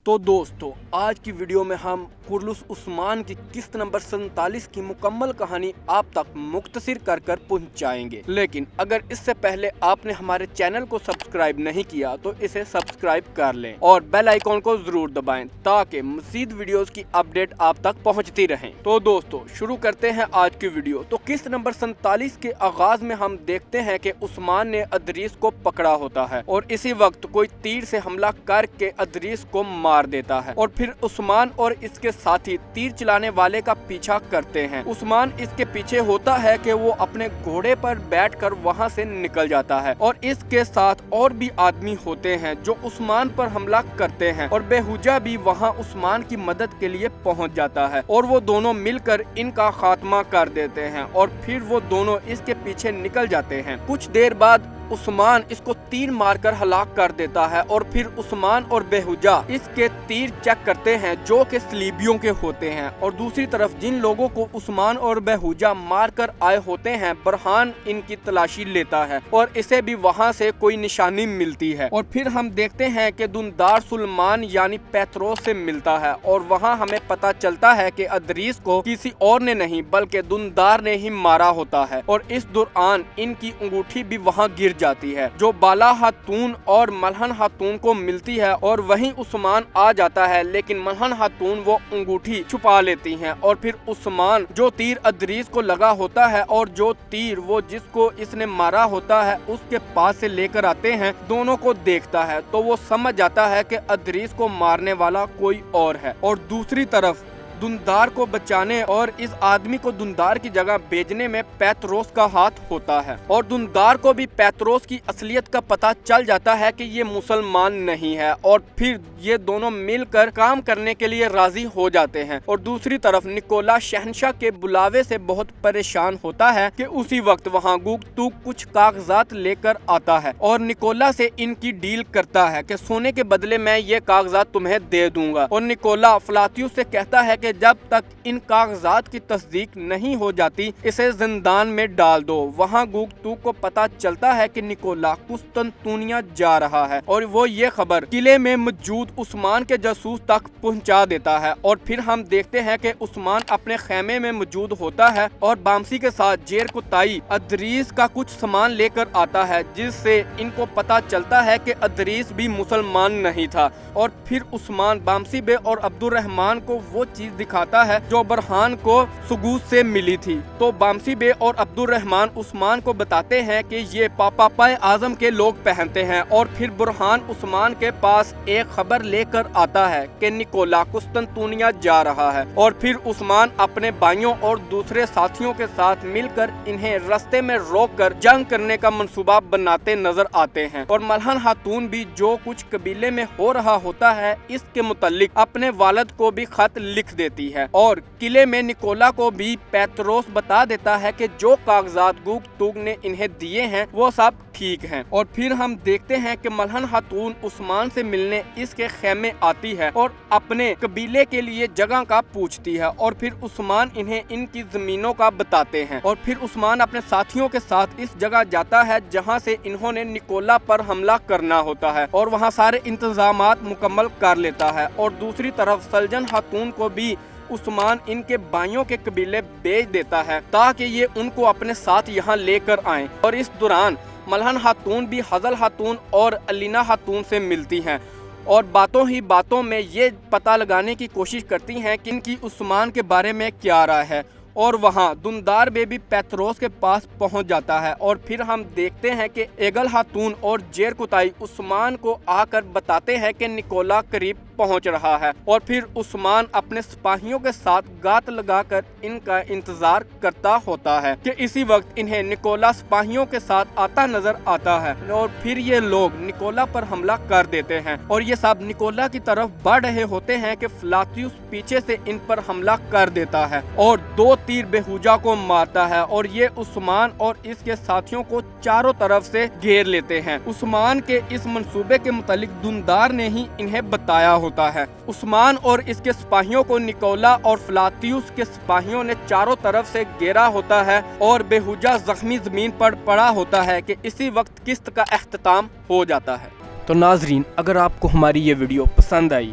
تو دوستو آج کی ویڈیو میں ہم قرلس عثمان کی قسط نمبر 47 کی مکمل کہانی آپ تک مختصر کر پہنچائیں گے، لیکن اگر اس سے پہلے آپ نے ہمارے چینل کو سبسکرائب نہیں کیا تو اسے سبسکرائب کر لیں اور بیل آئیکن کو ضرور دبائیں تاکہ مزید ویڈیوز کی اپڈیٹ آپ تک پہنچتی رہیں۔ تو دوستو شروع کرتے ہیں آج کی ویڈیو۔ تو قسط نمبر 47 کے آغاز میں ہم دیکھتے ہیں کہ عثمان نے ادریس کو پکڑا ہوتا ہے اور اسی وقت کوئی تیر سے حملہ کر کے ادریس کو مار دیتا ہے اور پھر عثمان اور اس کے ساتھی تیر چلانے والے کا پیچھا کرتے ہیں۔ عثمان اس کے پیچھے ہوتا ہے کہ وہ اپنے گھوڑے پر بیٹھ کر وہاں سے نکل جاتا ہے اور اس کے ساتھ اور بھی آدمی ہوتے ہیں جو عثمان پر حملہ کرتے ہیں اور بےہوجہ بھی وہاں عثمان کی مدد کے لیے پہنچ جاتا ہے اور وہ دونوں مل کر ان کا خاتمہ کر دیتے ہیں اور پھر وہ دونوں اس کے پیچھے نکل جاتے ہیں۔ کچھ دیر بعد عثمان اس کو تیر مار کر ہلاک کر دیتا ہے اور پھر عثمان اور بےہوجہ اس کے تیر چیک کرتے ہیں جو کہ صلیبیوں کے ہوتے ہیں اور دوسری طرف جن لوگوں کو عثمان اور بےہوجہ مار کر آئے ہوتے ہیں برہان ان کی تلاشی لیتا ہے اور اسے بھی وہاں سے کوئی نشانی ملتی ہے اور پھر ہم دیکھتے ہیں کہ دندار سلمان یعنی پیتروس سے ملتا ہے اور وہاں ہمیں پتا چلتا ہے کہ ادریس کو کسی اور نے نہیں بلکہ دندار نے ہی مارا ہوتا ہے اور اس دوران ان کی انگوٹھی بھی وہاں گر جاتی ہے جو بالا خاتون اور ملہن خاتون کو ملتی ہے اور وہیں عثمان آ جاتا ہے، لیکن ملہن خاتون وہ انگوٹھی چھپا لیتی ہیں اور پھر عثمان جو تیر ادریس کو لگا ہوتا ہے اور جو تیر وہ جس کو اس نے مارا ہوتا ہے اس کے پاس سے لے کر آتے ہیں دونوں کو دیکھتا ہے تو وہ سمجھ جاتا ہے کہ ادریس کو مارنے والا کوئی اور ہے اور دوسری طرف دندار کو بچانے اور اس آدمی کو دندار کی جگہ بھیجنے میں پیتروس کا ہاتھ ہوتا ہے اور دندار کو بھی پیتروس کی اصلیت کا پتہ چل جاتا ہے کہ یہ مسلمان نہیں ہے اور پھر یہ دونوں مل کر کام کرنے کے لیے راضی ہو جاتے ہیں اور دوسری طرف نکولا شہنشاہ کے بلاوے سے بہت پریشان ہوتا ہے کہ اسی وقت وہاں گوگتوک کچھ کاغذات لے کر آتا ہے اور نکولا سے ان کی ڈیل کرتا ہے کہ سونے کے بدلے میں یہ کاغذات تمہیں دے دوں گا اور نکولا فلاتیوس سے کہتا ہے کہ جب تک ان کاغذات کی تصدیق نہیں ہو جاتی اسے زندان میں ڈال دو۔ وہاں گوگتوک کو پتا چلتا ہے کہ نکولا قسطنطنیہ جا رہا ہے اور وہ یہ خبر قلعے میں موجود عثمان کے جاسوس تک پہنچا دیتا ہے اور پھر ہم دیکھتے ہیں کہ عثمان اپنے خیمے میں موجود ہوتا ہے اور بامسی کے ساتھ جیر کتائی ادریس کا کچھ سامان لے کر آتا ہے جس سے ان کو پتا چلتا ہے کہ ادریس بھی مسلمان نہیں تھا اور پھر عثمان بامسی بے اور عبد الرحمن کو وہ چیز دکھاتا ہے جو برہان کو سگوس سے ملی تھی تو بامسی بے اور عبد الرحمن عثمان کو بتاتے ہیں کہ یہ پاپائے اعظم کے لوگ پہنتے ہیں اور پھر برہان عثمان کے پاس ایک خبر لے کر آتا ہے کہ نکولا قسطنطنیہ جا رہا ہے اور پھر عثمان اپنے بھائیوں اور دوسرے ساتھیوں کے ساتھ مل کر انہیں رستے میں روک کر جنگ کرنے کا منصوبہ بناتے نظر آتے ہیں اور ملہن خاتون بھی جو کچھ قبیلے میں ہو رہا ہوتا ہے اس کے متعلق اپنے والد کو بھی خط لکھ دیتی ہے اور قلعے میں نکولا کو بھی پیتروس بتا دیتا ہے کہ جو کاغذات گوگتوک نے انہیں دیے ہیں وہ سب ٹھیک ہیں اور پھر ہم دیکھتے ہیں کہ ملہن خاتون عثمان سے ملنے اس کے خیمے آتی ہے اور اپنے قبیلے کے لیے جگہ کا پوچھتی ہے اور پھر عثمان انہیں ان کی زمینوں کا بتاتے ہیں اور پھر عثمان اپنے ساتھیوں کے ساتھ اس جگہ جاتا ہے جہاں سے انہوں نے نکولا پر حملہ کرنا ہوتا ہے اور وہاں سارے انتظامات مکمل کر لیتا ہے اور دوسری طرف سلجن خاتون کو بھی عثمان ان کے بھائیوں کے قبیلے بھیج دیتا ہے تاکہ یہ ان کو اپنے ساتھ یہاں لے کر آئیں اور اس دوران ملہن خاتون بھی حضل خاتون اور علینا خاتون سے ملتی ہیں اور باتوں ہی باتوں میں یہ پتہ لگانے کی کوشش کرتی ہیں کہ ان کی عثمان کے بارے میں کیا رائے ہے اور وہاں دندار بے بھی پیتروس کے پاس پہنچ جاتا ہے اور پھر ہم دیکھتے ہیں کہ ایگل خاتون اور جیر کتائی عثمان کو آ کر بتاتے ہیں کہ نکولا قریب پہنچ رہا ہے اور پھر عثمان اپنے سپاہیوں کے ساتھ گات لگا کر ان کا انتظار کرتا ہوتا ہے کہ اسی وقت انہیں نکولا سپاہیوں کے ساتھ آتا نظر آتا ہے اور پھر یہ لوگ نکولا پر حملہ کر دیتے ہیں اور یہ سب نکولا کی طرف بڑھ رہے ہوتے ہیں کہ فلاتیوس پیچھے سے ان پر حملہ کر دیتا ہے اور 2 تیر بےہوجہ کو مارتا ہے اور یہ عثمان اور اس کے ساتھیوں کو چاروں طرف سے گھیر لیتے ہیں۔ عثمان کے اس منصوبے کے متعلق دندار نے ہی انہیں بتایا ہوتا ہے۔ عثمان اور اس کے سپاہیوں کو نکولا اور فلاتیوس کے سپاہیوں نے چاروں طرف سے گھیرا ہوتا ہے اور بےہوجہ زخمی زمین پر پڑا ہوتا ہے کہ اسی وقت قسط کا اختتام ہو جاتا ہے۔ تو ناظرین اگر آپ کو ہماری یہ ویڈیو پسند آئی